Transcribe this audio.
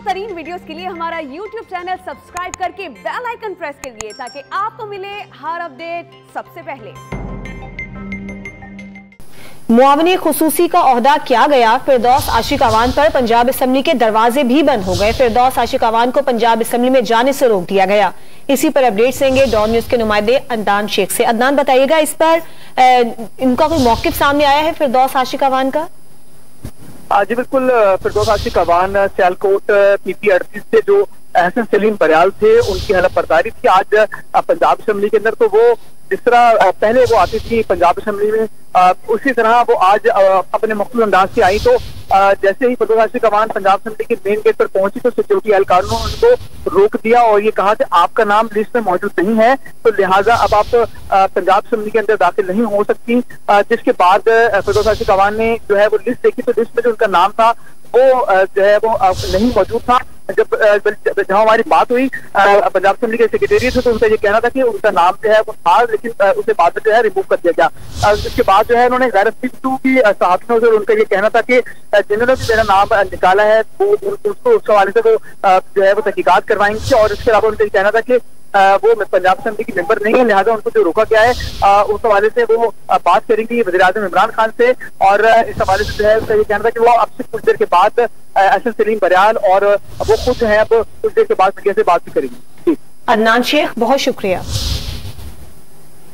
तरीन वीडियोस के लिए हमारा YouTube चैनल सब्सक्राइब करके बेल आइकन प्रेस करिए ताकि आपको मिले हर अपडेट सबसे पहले। मुआवनी खुसूसी का ओहदा किया गया, फिरदौस आशिक अवान पर पंजाब असम्बली के दरवाजे भी बंद हो गए। फिरदौस आशिक अवान को पंजाब असम्बली में जाने से रोक दिया गया। इसी पर अपडेट देंगे डॉन न्यूज के नुमाइंदे अदनान शेख से। अदनान, बताइएगा इस पर इनका कोई मौकिफ सामने आया है फिरदौस आशिक अवान का? जी बिल्कुल, फिरदौस आशिक अवान सियालकोट PP 38 से जो एहसन सलीम बरियाल थे उनकी हलफ बर्दारी थी आज पंजाब असम्बली के अंदर। तो वो जिस तरह पहले वो आती थी पंजाब असम्बली में, उसी तरह वो आज अपने मुख्तलिफ अंदाज से आई। तो जैसे ही फिरदौस आशिक अवान पंजाब असम्बली के मेन गेट पर पहुंची तो सिक्योरिटी एहलकारों ने उनको रोक दिया और ये कहा कि आपका नाम लिस्ट में मौजूद नहीं है, तो लिहाजा अब आप पंजाब असम्बली के अंदर दाखिल नहीं हो सकती। जिसके बाद फिरदौस आशिक अवान ने जो है वो लिस्ट देखी तो लिस्ट में जो उनका नाम था वो जो है वो नहीं मौजूद था। जब जहाँ हमारी बात हुई पंजाब असम्बली के सेक्रेटेरिएट से, तो उनका ये कहना था कि उनका नाम जो है वो था, लेकिन उसे बाद में जो है रिमूव कर दिया गया। इसके बाद जो है उन्होंने गैर की सहाफियों से उनका ये कहना था कि जिन्होंने भी मेरा नाम निकाला है वो उसको उस हवाले से वो जो है वो तहकीकात करवाएंगे। और इसके अलावा उनका ये कहना था कि वो पंजाब असम्बली की मेंबर नहीं है, लिहाजा उनको जो रोका गया है उस हवाले से वो बात करेंगी वज़ीर-ए-आज़म इमरान खान से। और इस हवाले से जो है उसका ये कहना था कि वो अब से कुछ देर के बाद एहसन सलीम बरियाल और वो खुद जो है अब कुछ देर के बाद मीडिया से बात भी करेंगी। अदनान शेख, बहुत शुक्रिया।